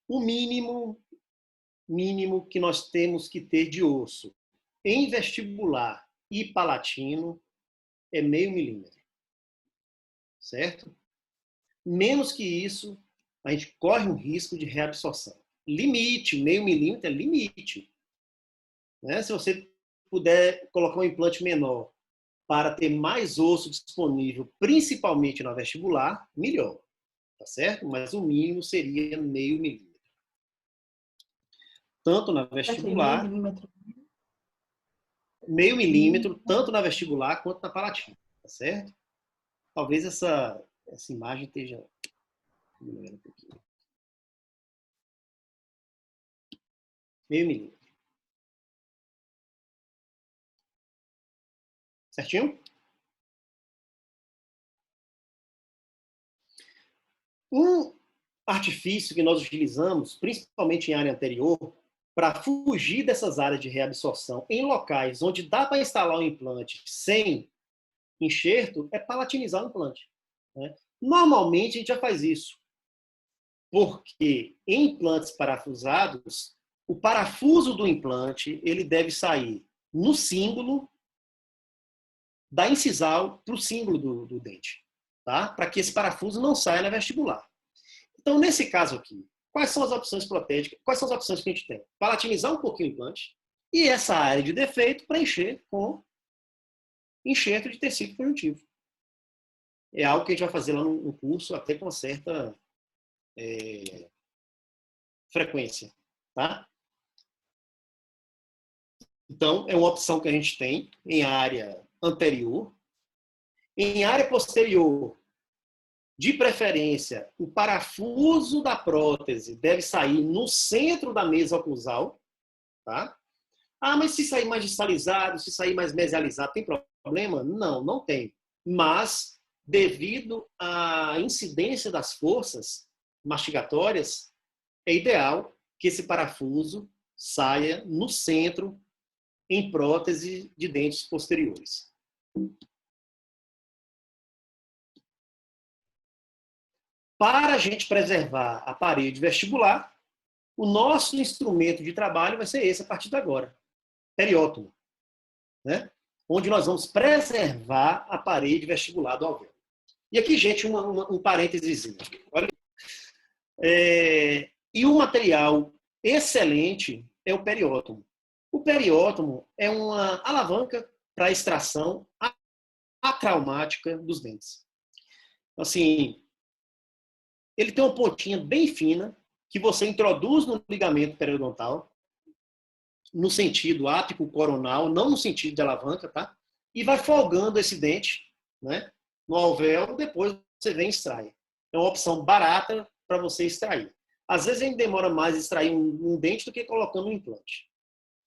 o mínimo que nós temos que ter de osso em vestibular e palatino é 0,5 milímetro. Certo? Menos que isso, a gente corre um risco de reabsorção. Limite, 0,5 milímetro é limite. Né? Se você puder colocar um implante menor para ter mais osso disponível, principalmente na vestibular, melhor. Tá certo? Mas o mínimo seria meio milímetro. Tanto na vestibular, meio milímetro, tanto na vestibular quanto na palatina, tá certo? Talvez essa imagem esteja... Meio milímetro. Certinho? Um artifício que nós utilizamos, principalmente em área anterior, para fugir dessas áreas de reabsorção em locais onde dá para instalar um implante sem enxerto, é palatinizar o implante, né? Normalmente a gente já faz isso, porque em implantes parafusados, o parafuso do implante ele deve sair no símbolo da incisal para o símbolo do dente, tá? Para que esse parafuso não saia na vestibular. Então, nesse caso aqui, quais são as opções protéticas? Quais são as opções que a gente tem? Palatinizar um pouquinho o implante e essa área de defeito preencher com enxerto de tecido conjuntivo. É algo que a gente vai fazer lá no curso até com uma certa frequência, tá? Então, é uma opção que a gente tem em área anterior. Em área posterior, de preferência, o parafuso da prótese deve sair no centro da mesa oclusal, tá? Ah, mas se sair mais distalizado, se sair mais mesializado, tem problema? Não, não tem. Mas, devido à incidência das forças mastigatórias, é ideal que esse parafuso saia no centro em prótese de dentes posteriores. Para a gente preservar a parede vestibular, o nosso instrumento de trabalho vai ser esse a partir de agora, periótomo, né? Onde nós vamos preservar a parede vestibular do alvéolo. E aqui, gente, um parênteses. Olha. E um material excelente é o periótomo. O periótomo é uma alavanca para a extração atraumática dos dentes. Assim, ele tem uma pontinha bem fina que você introduz no ligamento periodontal, no sentido ápico coronal, não no sentido de alavanca, tá? E vai folgando esse dente, né, no alvéolo, depois você vem e extrai. É uma opção barata para você extrair. Às vezes a gente demora mais extrair um dente do que colocando um implante.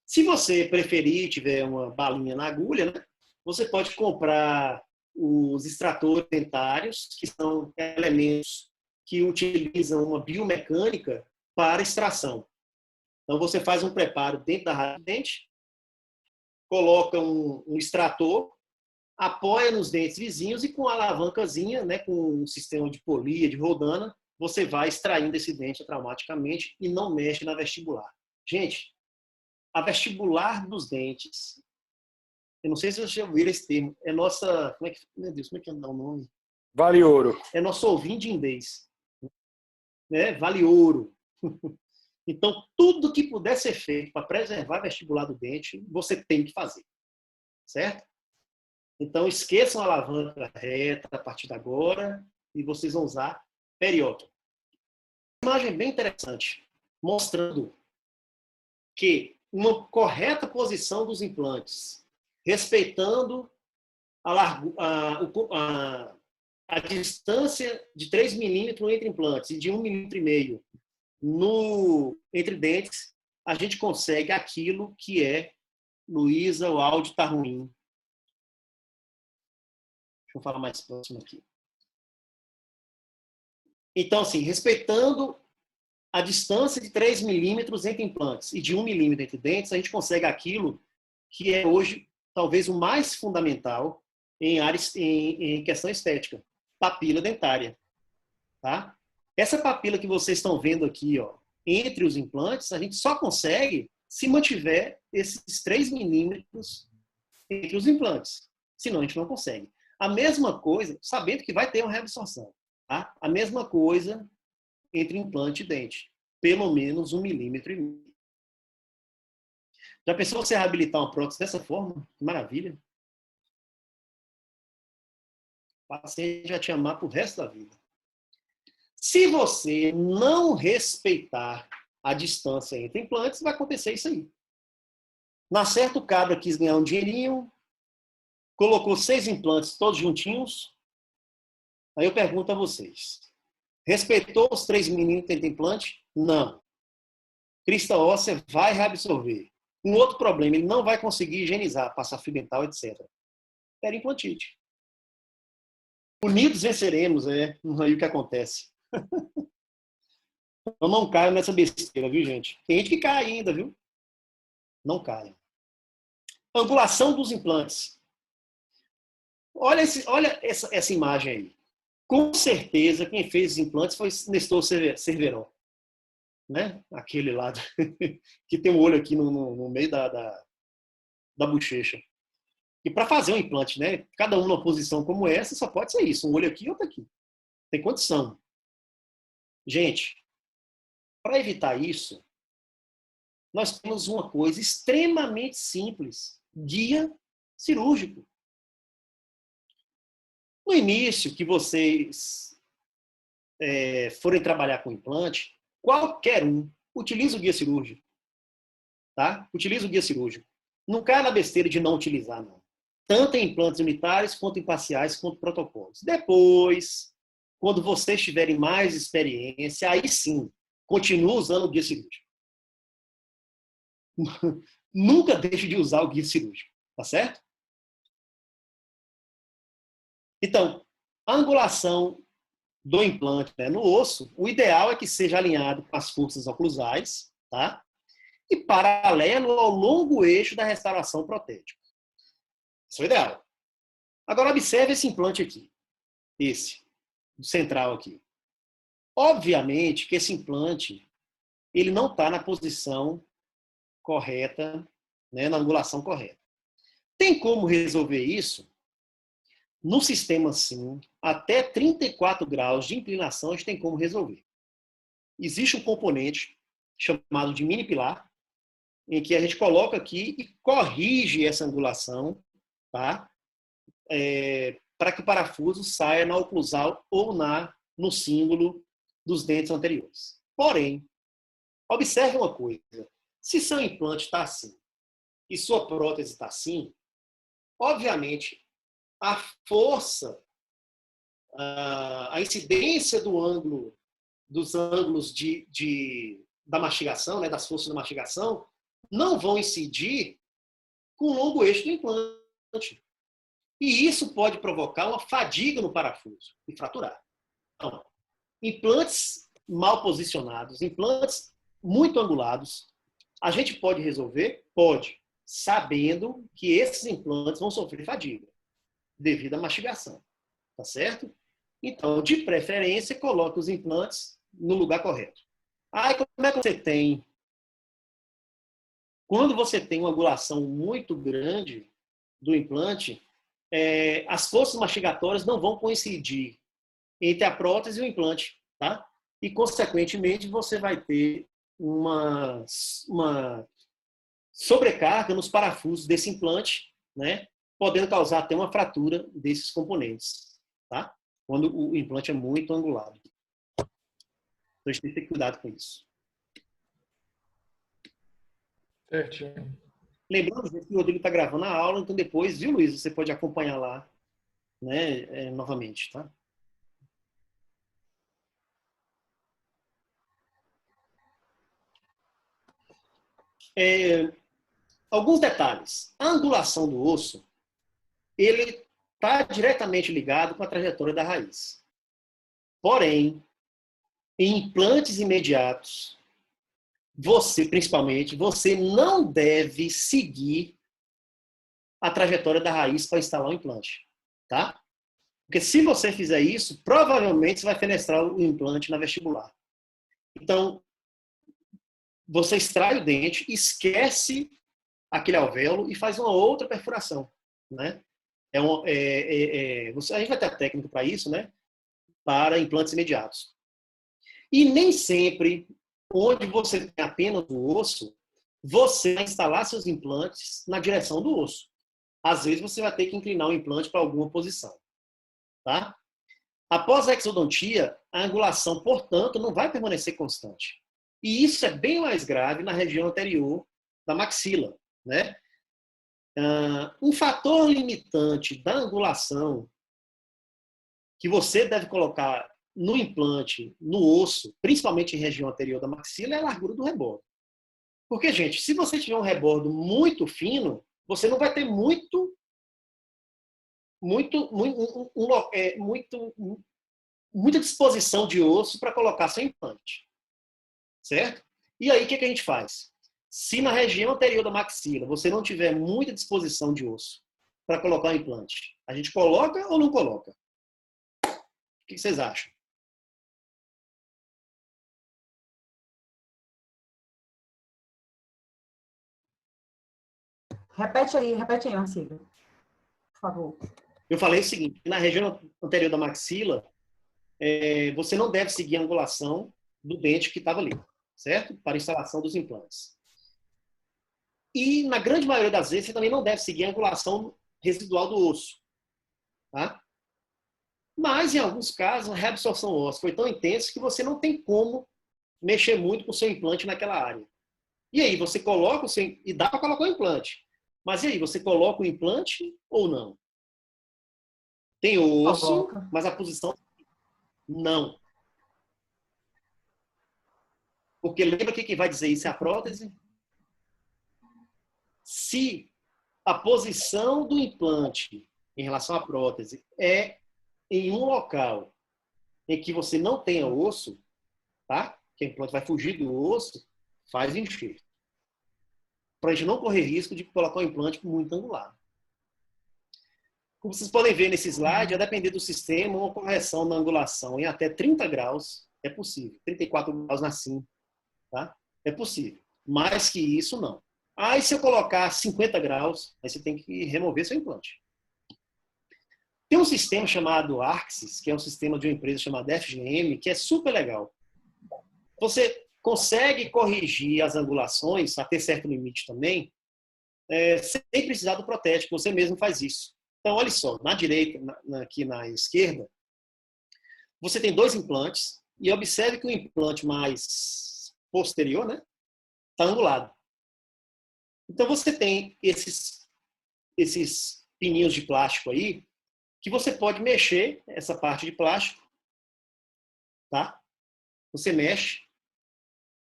Se você preferir, tiver uma balinha na agulha, né, você pode comprar os extratores dentários, que são elementos que utilizam uma biomecânica para extração. Então, você faz um preparo dentro da raiz do dente, coloca um extrator, apoia nos dentes vizinhos e com a alavancazinha, né, com um sistema de polia, de rodana, você vai extraindo esse dente traumaticamente e não mexe na vestibular. Gente, a vestibular dos dentes, eu não sei se vocês já ouviram esse termo, é nossa... Meu Deus, como é que dá o nome? Vale ouro. É nosso ouvindindês. Né? Vale ouro. Então, tudo que puder ser feito para preservar o vestibular do dente, você tem que fazer. Certo? Então, esqueçam a alavanca reta a partir de agora e vocês vão usar periótomo. Uma imagem bem interessante, mostrando que uma correta posição dos implantes, respeitando a distância de 3 milímetros entre implantes e de 1,5 milímetro entre dentes, a gente consegue aquilo que é, Luísa, o áudio está ruim. Deixa eu falar mais próximo aqui. Então, assim, respeitando a distância de 3 milímetros entre implantes e de 1 milímetro entre dentes, a gente consegue aquilo que é hoje talvez o mais fundamental em questão estética, papila dentária. Tá? Essa papila que vocês estão vendo aqui, ó, entre os implantes, a gente só consegue se mantiver esses 3 milímetros entre os implantes. Senão a gente não consegue. A mesma coisa, sabendo que vai ter uma reabsorção. Tá? A mesma coisa entre implante e dente. Pelo menos 1,5 milímetro. Já pensou você reabilitar uma prótese dessa forma? Que maravilha. O paciente vai te amar pro resto da vida. Se você não respeitar a distância entre implantes, vai acontecer isso aí. Na certa, o cabra quis ganhar um dinheirinho, colocou 6 implantes todos juntinhos. Aí eu pergunto a vocês, respeitou os 3 meninos que tem implante? Não. Crista óssea vai reabsorver. Um outro problema, ele não vai conseguir higienizar, passar fio dental, etc. Perimplantite. Unidos venceremos, aí o que acontece. Eu não caio nessa besteira, viu, gente? Tem gente que cai ainda, viu? Não caia. Angulação dos implantes. Olha essa imagem aí. Com certeza, quem fez os implantes foi Nestor Cerveró. Né? Aquele lá que tem um olho aqui no meio da bochecha. E para fazer um implante, né? Cada um numa posição como essa, só pode ser isso. Um olho aqui e outro aqui. Tem condição. Gente, para evitar isso, nós temos uma coisa extremamente simples. Guia cirúrgico. No início que vocês forem trabalhar com implante, qualquer um utiliza o guia cirúrgico. Tá? Utiliza o guia cirúrgico. Não cai na besteira de não utilizar, não. Tanto em implantes unitários, quanto em parciais, quanto protocolos. Depois, quando vocês tiverem mais experiência, aí sim, continue usando o guia cirúrgico. Nunca deixe de usar o guia cirúrgico, tá certo? Então, a angulação do implante, né, no osso, o ideal é que seja alinhado com as forças oclusais, tá? E paralelo ao longo eixo da restauração protética. Isso é o ideal. Agora, observe esse implante aqui. Esse, central aqui. Obviamente que esse implante, ele não está na posição correta, né, na angulação correta. Tem como resolver isso? No sistema sim, até 34 graus de inclinação a gente tem como resolver. Existe um componente chamado de mini pilar, em que a gente coloca aqui e corrige essa angulação, tá? Para que o parafuso saia na oclusal ou no símbolo dos dentes anteriores. Porém, observe uma coisa. Se seu implante está assim e sua prótese está assim, obviamente, a força, a incidência dos ângulos da mastigação, né, das forças da mastigação, não vão incidir com o longo eixo do implante. E isso pode provocar uma fadiga no parafuso e fraturar. Então, implantes mal posicionados, implantes muito angulados, a gente pode resolver? Pode, sabendo que esses implantes vão sofrer fadiga devido à mastigação. Tá certo? Então, de preferência, coloque os implantes no lugar correto. Aí, como é que você tem? Quando você tem uma angulação muito grande do implante, as forças mastigatórias não vão coincidir entre a prótese e o implante, tá? E, consequentemente, você vai ter uma sobrecarga nos parafusos desse implante, né? Podendo causar até uma fratura desses componentes, tá? Quando o implante é muito angulado. Então, a gente tem que ter cuidado com isso. Certinho. Lembrando que o Rodrigo está gravando a aula, então depois, viu, Luiz? Você pode acompanhar lá, né, novamente, tá? Alguns detalhes. A angulação do osso, ele está diretamente ligado com a trajetória da raiz. Porém, em implantes imediatos, principalmente, você não deve seguir a trajetória da raiz para instalar o implante, tá? Porque se você fizer isso, provavelmente você vai fenestrar o implante na vestibular. Então, você extrai o dente, esquece aquele alvéolo e faz uma outra perfuração, né? A gente vai ter a técnica para isso, né? Para implantes imediatos. E nem sempre, onde você tem apenas o osso, você vai instalar seus implantes na direção do osso. Às vezes você vai ter que inclinar o implante para alguma posição. Tá? Após a exodontia, a angulação, portanto, não vai permanecer constante. E isso é bem mais grave na região anterior da maxila, né? Um fator limitante da angulação que você deve colocar no implante, no osso, principalmente em região anterior da maxila, é a largura do rebordo. Porque, gente, se você tiver um rebordo muito fino, você não vai ter muita disposição de osso para colocar seu implante. Certo? E aí, o que a gente faz? Se na região anterior da maxila você não tiver muita disposição de osso para colocar o implante, a gente coloca ou não coloca? O que vocês acham? Repete aí, Marcílio, por favor. Eu falei o seguinte, na região anterior da maxila, você não deve seguir a angulação do dente que estava ali, certo? Para a instalação dos implantes. E, na grande maioria das vezes, você também não deve seguir a angulação residual do osso. Tá? Mas, em alguns casos, a reabsorção óssea foi tão intensa que você não tem como mexer muito com o seu implante naquela área. E aí, você coloca o seu... E dá para colocar o implante. Mas e aí, você coloca o implante ou não? Tem osso, Coloca. mas a posição não. Porque lembra que quem vai dizer isso é a prótese? Se a posição do implante em relação à prótese é em um local em que você não tenha osso, tá? Que o implante vai fugir do osso, faz enxerto. Para a gente não correr risco de colocar o implante muito angular. Como vocês podem ver nesse slide, a depender do sistema, uma correção na angulação em até 30 graus é possível. 34 graus na CIM, tá? É possível. Mais que isso, não. Aí, se eu colocar 50 graus, aí você tem que remover seu implante. Tem um sistema chamado Arxis, que é um sistema de uma empresa chamada FGM, que é super legal. Você consegue corrigir as angulações até certo limite também, sem precisar do protético, você mesmo faz isso. Então, olha só, na direita, aqui na esquerda, você tem 2 implantes, e observe que o implante mais posterior, né, está angulado. Então, você tem esses pininhos de plástico aí, que você pode mexer essa parte de plástico, tá? Você mexe,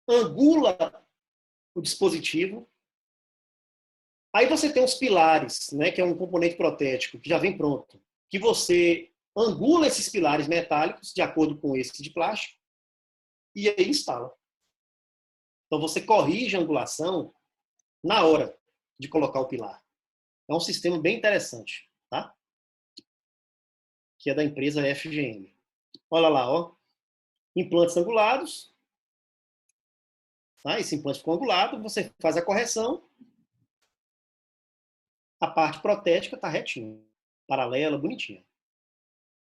angula o dispositivo. Aí você tem os pilares, né, que é um componente protético, que já vem pronto, que você angula esses pilares metálicos de acordo com esse de plástico e aí instala. Então você corrige a angulação na hora de colocar o pilar. É um sistema bem interessante, tá? Que é da empresa FGM. Olha lá, ó. Implantes angulados. Tá? Esse implante ficou angulado, você faz a correção. A parte protética está retinha, paralela, bonitinha.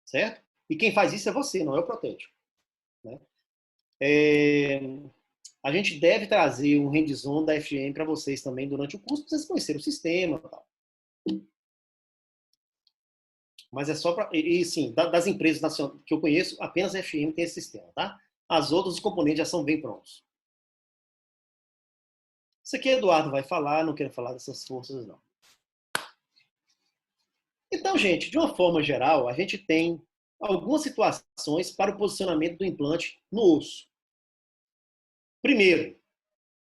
Certo? E quem faz isso é você, não é o protético. Né? A gente deve trazer um hands-on da FGM para vocês também durante o curso, para vocês conhecerem o sistema. Tal. Mas é só para... E sim, das empresas nacionais que eu conheço, apenas a FGM tem esse sistema. Tá? As outras, os componentes já são bem prontos. Isso aqui Eduardo vai falar, não quero falar dessas forças, não. Então, gente, de uma forma geral, a gente tem algumas situações para o posicionamento do implante no osso. Primeiro,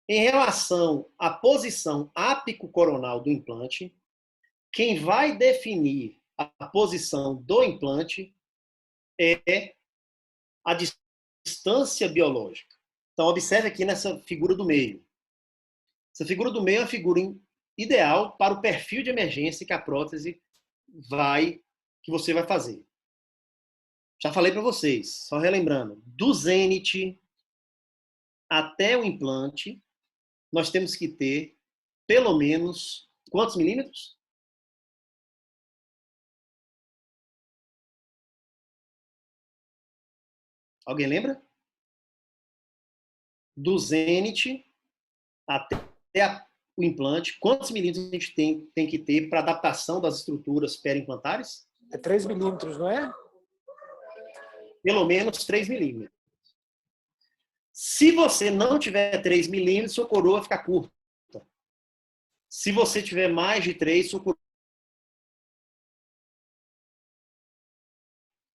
em relação à posição ápico-coronal do implante, quem vai definir a posição do implante é a distância biológica. Então, observe aqui nessa figura do meio. Essa figura do meio é a figura ideal para o perfil de emergência que a prótese que você vai fazer. Já falei para vocês, só relembrando, do zênite até o implante, nós temos que ter pelo menos quantos milímetros? Alguém lembra? Do zênite até o implante, quantos milímetros a gente tem que ter para adaptação das estruturas periimplantares? É 3 milímetros, não é? pelo menos 3 milímetros. Se você não tiver 3 milímetros, sua coroa fica curta. Se você tiver mais de 3, sua coroa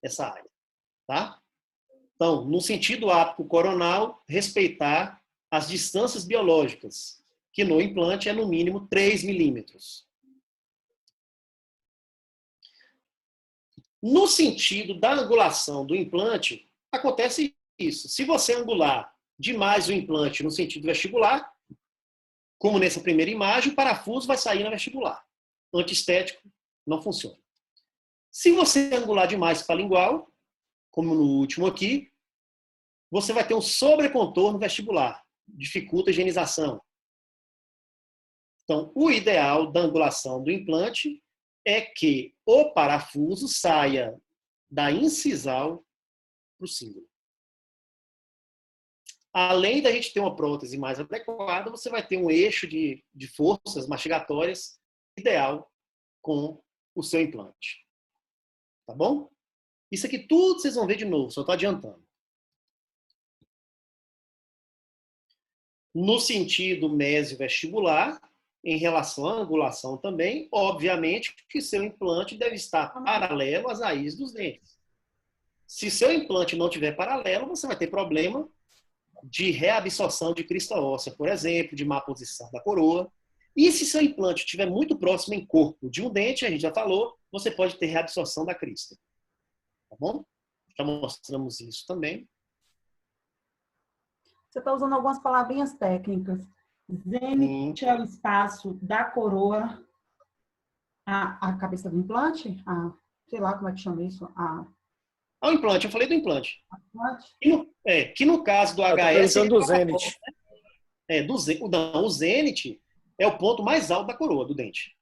essa área, tá? Então, no sentido ápico coronal, respeitar as distâncias biológicas, que no implante é no mínimo 3 milímetros. No sentido da angulação do implante, acontece isso. Se você angular demais o implante no sentido vestibular, como nessa primeira imagem, o parafuso vai sair na vestibular. Antiestético não funciona. Se você angular demais para lingual, como no último aqui, você vai ter um sobrecontorno vestibular, dificulta a higienização. Então, o ideal da angulação do implante é que o parafuso saia da incisal para o cíngulo. Além da gente ter uma prótese mais adequada, você vai ter um eixo de forças mastigatórias ideal com o seu implante. Tá bom? Isso aqui tudo vocês vão ver de novo, só estou adiantando. No sentido mesio-vestibular, em relação à angulação também, obviamente que seu implante deve estar paralelo às raízes dos dentes. Se seu implante não tiver paralelo, você vai ter problema de reabsorção de crista óssea, por exemplo, de má posição da coroa. E se seu implante estiver muito próximo em corpo de um dente, a gente já falou, você pode ter reabsorção da crista. Tá bom? Já mostramos isso também. Você está usando algumas palavrinhas técnicas. Zenit é o espaço da coroa, a cabeça do implante? Sei lá como é que chama isso. O implante, eu falei do implante. Que no caso do HS... Eu do Zenit. O Zenit é o ponto mais alto da coroa do dente.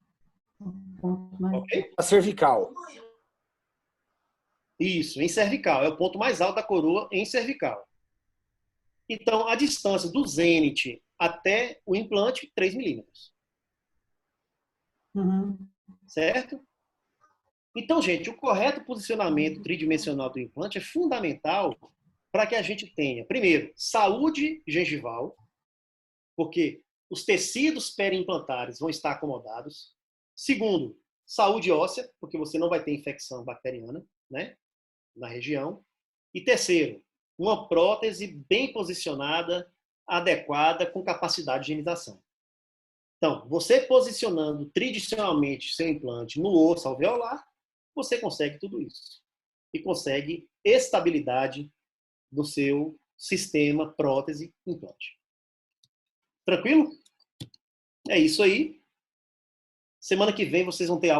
Okay? A cervical. Isso, em cervical. É o ponto mais alto da coroa em cervical. Então, a distância do zênite até o implante, 3 milímetros. Certo? Então, gente, o correto posicionamento tridimensional do implante é fundamental para que a gente tenha, primeiro, saúde gengival, porque os tecidos periimplantares vão estar acomodados. Segundo, saúde óssea, porque você não vai ter infecção bacteriana, né, na região. E terceiro, uma prótese bem posicionada, adequada, com capacidade de higienização. Então, você posicionando tridimensionalmente seu implante no osso alveolar, você consegue tudo isso. E consegue estabilidade do seu sistema prótese-implante. Tranquilo? É isso aí. Semana que vem vocês vão ter aula